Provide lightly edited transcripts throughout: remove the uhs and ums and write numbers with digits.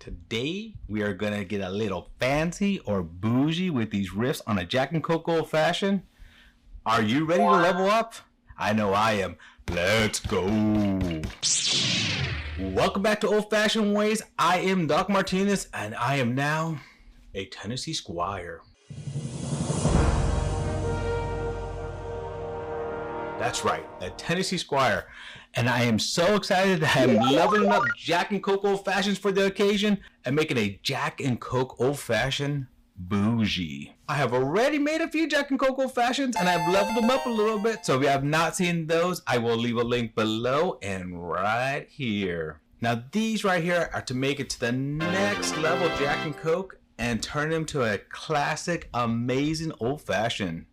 Today we are gonna get a little fancy or bougie with these riffs on a Jack and Coke Old Fashioned. Are you ready to level up? I know I am. Let's go. Welcome back to Old Fashioned Ways. I am Doc Martinez and I am now a Tennessee Squire. That's right, a Tennessee Squire. And I am so excited that I'm leveling up Jack and Coke Old Fashions for the occasion and making a Jack and Coke Old Fashioned bougie. I have already made a few Jack and Coke Old Fashions and I've leveled them up a little bit. So if you have not seen those, I will leave a link below and right here. Now these right here are to make it to the next level Jack and Coke and turn them to a classic, amazing old fashioned.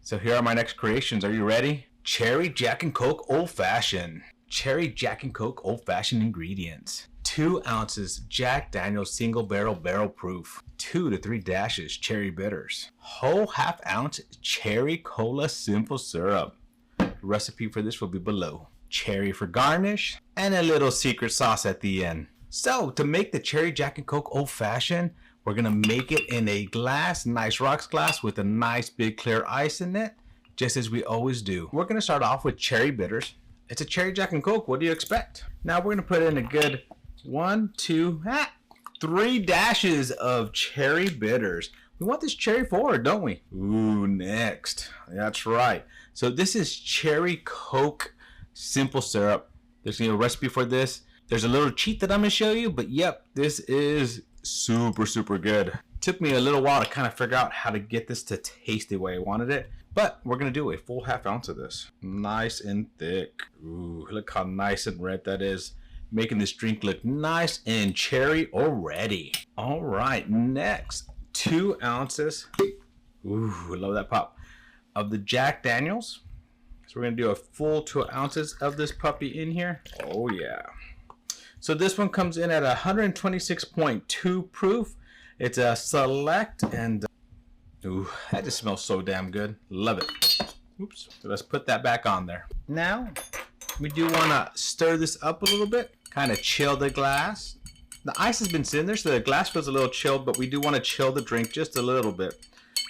So here are my next creations. Are you ready? Cherry Jack and Coke Old Fashioned. Cherry Jack and Coke Old Fashioned ingredients. 2 ounces Jack Daniel's single barrel proof. 2 to 3 dashes cherry bitters. Whole ½ ounce cherry cola simple syrup. The recipe for this will be below. Cherry for garnish and a little secret sauce at the end. So to make the Cherry Jack and Coke Old Fashioned, we're gonna make it in a glass, nice rocks glass with a nice big clear ice in it. Just as we always do. We're gonna start off with cherry bitters. It's a cherry Jack and Coke, what do you expect? Now we're gonna put in a good 3 dashes of cherry bitters. We want this cherry forward, don't we? Ooh, next. That's right. So this is cherry Coke simple syrup. There's gonna be a recipe for this. There's a little cheat that I'm gonna show you, but yep, this is super good. Took me a little while to kind of figure out how to get this to taste the way I wanted it. But we're gonna do a full ½ ounce of this. Nice and thick. Ooh, look how nice and red that is. Making this drink look nice and cherry already. All right, next, 2 ounces. Ooh, I love that pop. Of the Jack Daniel's. So we're gonna do a full 2 ounces of this puppy in here. Oh yeah. So this one comes in at 126.2 proof. It's a select and ooh, that just smells so damn good. Love it. Oops. So let's put that back on there. Now, we do want to stir this up a little bit. Kind of chill the glass. The ice has been sitting there, so the glass feels a little chilled, but we do want to chill the drink just a little bit.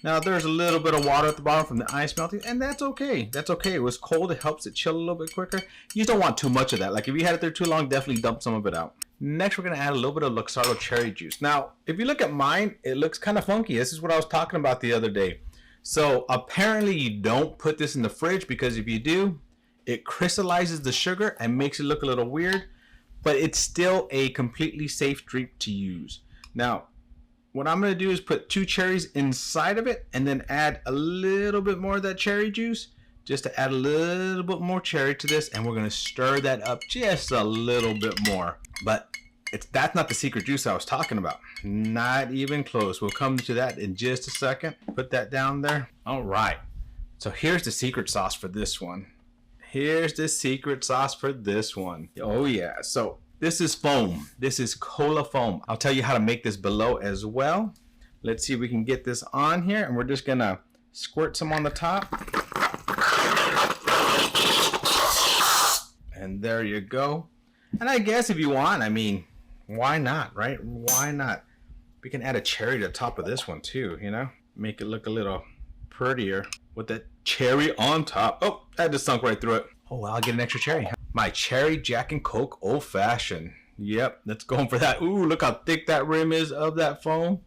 Now, there's a little bit of water at the bottom from the ice melting, and that's okay. That's okay. It was cold. It helps it chill a little bit quicker. You just don't want too much of that. Like, if you had it there too long, definitely dump some of it out. Next, we're going to add a little bit of Luxardo cherry juice. Now, if you look at mine, it looks kind of funky. This is what I was talking about the other day. So, apparently, you don't put this in the fridge because if you do, it crystallizes the sugar and makes it look a little weird. But it's still a completely safe drink to use. Now, what I'm going to do is put 2 cherries inside of it and then add a little bit more of that cherry juice. Just to add a little bit more cherry to this, and we're gonna stir that up just a little bit more. But that's not the secret juice I was talking about. Not even close. We'll come to that in just a second. Put that down there. All right. So here's the secret sauce for this one. Here's the secret sauce for this one. Oh yeah. So this is foam. This is cola foam. I'll tell you how to make this below as well. Let's see if we can get this on here, and we're just gonna squirt some on the top. And there you go. And I guess if you want, I mean, why not, right? Why not? We can add a cherry to the top of this one too, you know? Make it look a little prettier with that cherry on top. Oh, that just sunk right through it. Oh, well, I'll get an extra cherry. My Cherry Jack and Coke Old Fashioned. Yep, let's go for that. Ooh, look how thick that rim is of that foam.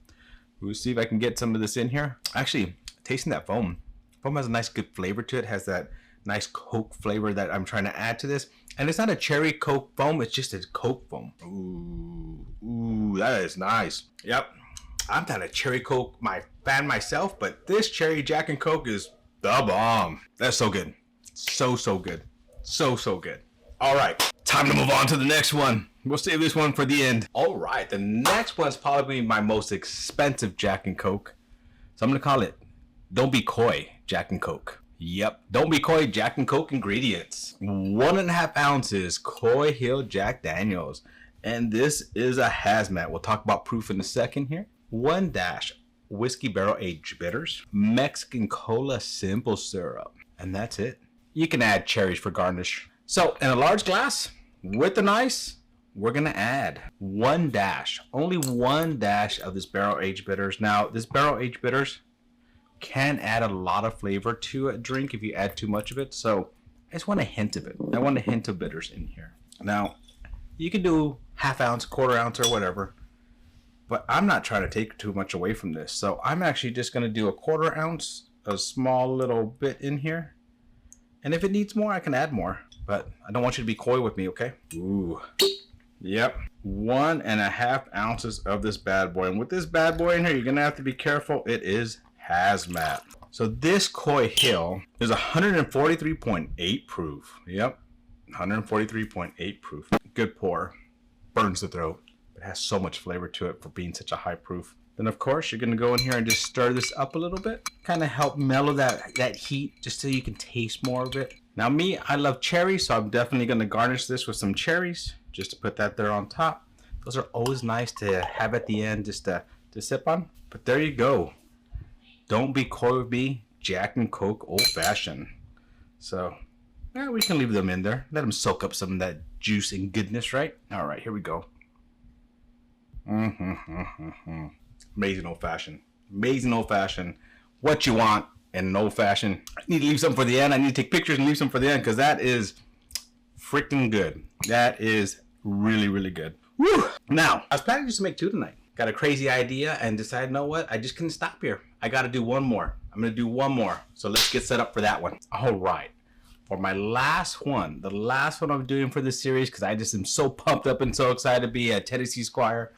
We'll see if I can get some of this in here. Actually, tasting that foam. Foam has a nice good flavor to it. Has that nice Coke flavor that I'm trying to add to this. And it's not a cherry Coke foam, it's just a Coke foam. Ooh, that is nice. Yep, I'm not a cherry Coke fan myself, but this Cherry Jack and Coke is the bomb. That's so good. So good. So good. All right, time to move on to the next one. We'll save this one for the end. All right, the next one's probably my most expensive Jack and Coke. So I'm gonna call it Don't Be Coy Jack and Coke. Yep, Don't Be Coy Jack and Coke ingredients. 1½ ounces Coy Hill Jack Daniel's. And this is a hazmat. We'll talk about proof in a second here. 1 dash whiskey barrel aged bitters. Mexican cola simple syrup. And that's it. You can add cherries for garnish. So in a large glass with an ice, we're gonna add one dash, only one dash of this barrel aged bitters. Now, this barrel aged bitters can add a lot of flavor to a drink if you add too much of it. So I just want a hint of it. I want a hint of bitters in here. Now, you can do half ounce, quarter ounce, or whatever, but I'm not trying to take too much away from this. So I'm actually just gonna do a quarter ounce, a small little bit in here. And if it needs more, I can add more, but I don't want you to be coy with me, okay? Ooh. Yep, 1.5 ounces of this bad boy. And with this bad boy in here, you're gonna have to be careful. It is hazmat. So this Koi Hill is 143.8 proof. Yep, 143.8 proof. Good pour, burns the throat. It has so much flavor to it for being such a high proof. Then of course you're gonna go in here and just stir this up a little bit, kind of help mellow that heat, just so you can taste more of it. Now me, I love cherries, so I'm definitely gonna garnish this with some cherries, just to put that there on top. Those are always nice to have at the end, just to sip on. But there you go. Don't be coy with me, Jack and Coke old fashioned. So yeah, we can leave them in there. Let them soak up some of that juice and goodness, right? All right, here we go. Amazing old fashioned. Amazing old fashioned. What you want in an old fashioned. I need to leave some for the end. I need to take pictures and leave some for the end, because that is freaking good. That is really, really good. Woo! Now, I was planning just to make 2 tonight. Got a crazy idea and decided, you know what? I just couldn't stop here. I got to do one more. I'm going to do one more. So let's get set up for that one. All right. For my last one, the last one I'm doing for this series, because I just am so pumped up and so excited to be a Tennessee Squire.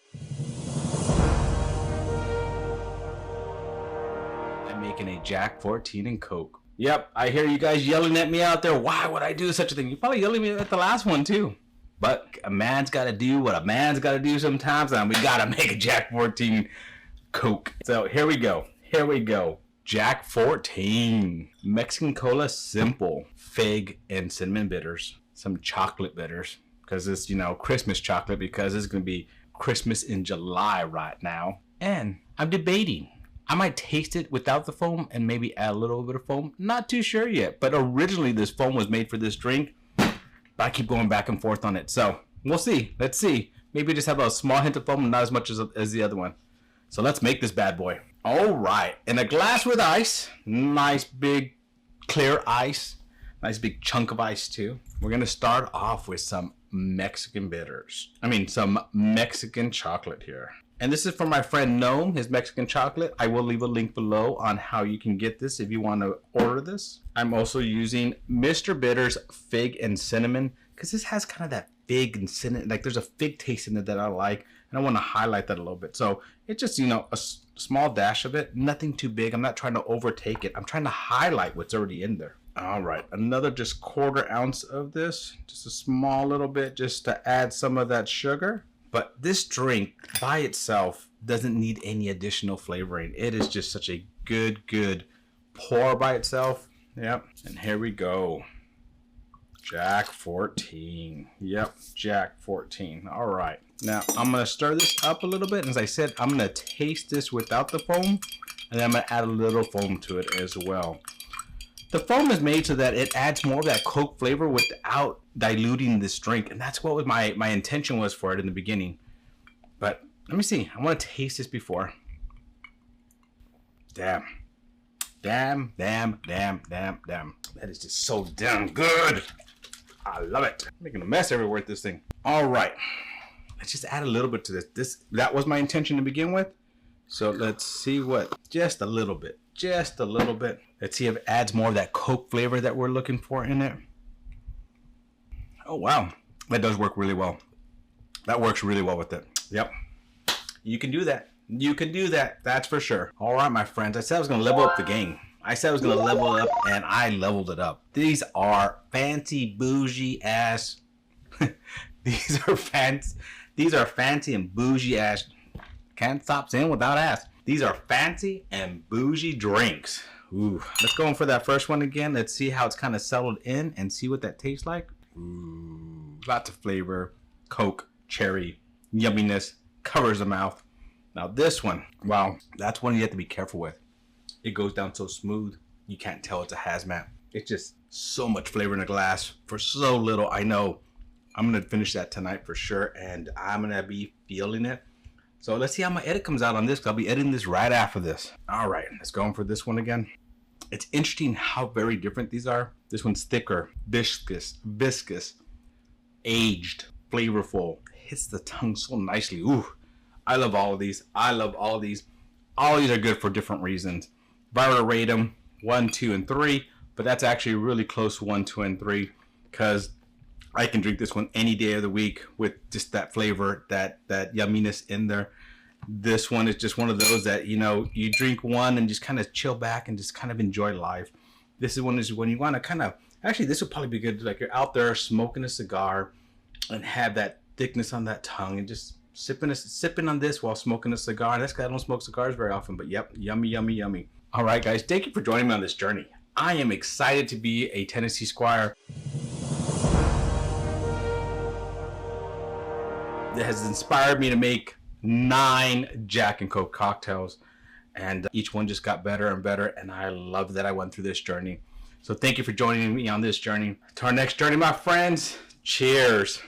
I'm making a Jack 14 and Coke. Yep, I hear you guys yelling at me out there. Why would I do such a thing? You're probably yelling at me at the last one too. But a man's got to do what a man's got to do sometimes, and we got to make a Jack 14 Coke. So here we go. Here we go. Jack 14. Mexican Cola Simple. Fig and cinnamon bitters. Some chocolate bitters. Because it's, you know, Christmas chocolate, because it's going to be Christmas in July right now. And I'm debating. I might taste it without the foam and maybe add a little bit of foam. Not too sure yet. But originally this foam was made for this drink. But I keep going back and forth on it. So we'll see. Let's see. Maybe just have a small hint of foam and not as much as the other one. So let's make this bad boy. All right. In a glass with ice. Nice big clear ice. Nice big chunk of ice too. We're going to start off with some Mexican bitters. Some Mexican chocolate here. And this is from my friend Gnome, his Mexican chocolate. I will leave a link below on how you can get this if you want to order this. I'm also using Mr. Bitters Fig and Cinnamon, because this has kind of that fig and cinnamon, like there's a fig taste in it that I like, and I want to highlight that a little bit. So it's just, you know, a small dash of it, nothing too big. I'm not trying to overtake it. I'm trying to highlight what's already in there. All right, another just quarter ounce of this, just a small little bit, just to add some of that sugar. But this drink by itself doesn't need any additional flavoring. It is just such a good pour by itself. Yep, and here we go. Jack 14. Yep, Jack 14. All right. Now, I'm going to stir this up a little bit. And as I said, I'm going to taste this without the foam. And then I'm going to add a little foam to it as well. The foam is made so that it adds more of that Coke flavor without diluting this drink. And that's what my intention was for it in the beginning. But let me see. I want to taste this before. Damn. That is just so damn good. I love it. I'm making a mess everywhere with this thing. All right. Let's just add a little bit to this. That was my intention to begin with. So let's see what, just a little bit. Just a little bit. Let's see if it adds more of that Coke flavor that we're looking for in it. Oh, wow. That does work really well. That works really well with it. Yep. You can do that. You can do that. That's for sure. All right, my friends. I said I was going to level up the game. I said I was going to level it up, and I leveled it up. These are fancy, bougie ass. These are fancy and bougie ass. Can't stop saying without ass. These are fancy and bougie drinks. Ooh. Let's go in for that first one again. Let's see how it's kind of settled in and see what that tastes like. Ooh. Lots of flavor. Coke, cherry, yumminess, covers the mouth. Now this one, wow, that's one you have to be careful with. It goes down so smooth, you can't tell it's a hazmat. It's just so much flavor in a glass for so little. I know I'm gonna finish that tonight for sure, and I'm gonna be feeling it. So let's see how my edit comes out on this. I'll be editing this right after this. All right, let's go in for this one again. It's interesting how very different these are. This one's thicker, viscous, aged, flavorful. Hits the tongue so nicely. Ooh, I love all of these. I love all of these. All of these are good for different reasons. If I were to rate them 1, 2, and 3, but that's actually really close 1, 2, and 3 because I can drink this one any day of the week with just that flavor, that yumminess in there. This one is just one of those that, you know, you drink one and just kind of chill back and just kind of enjoy life. This is when you want to kind of, actually this would probably be good, like you're out there smoking a cigar and have that thickness on that tongue and just sipping on this while smoking a cigar. That's because I don't smoke cigars very often, but yep, yummy, yummy, yummy. All right, guys, thank you for joining me on this journey. I am excited to be a Tennessee Squire. That has inspired me to make 9 Jack and Coke cocktails, and each one just got better and better, and I love that I went through this journey. So thank you for joining me on this journey. To our next journey, my friends, cheers.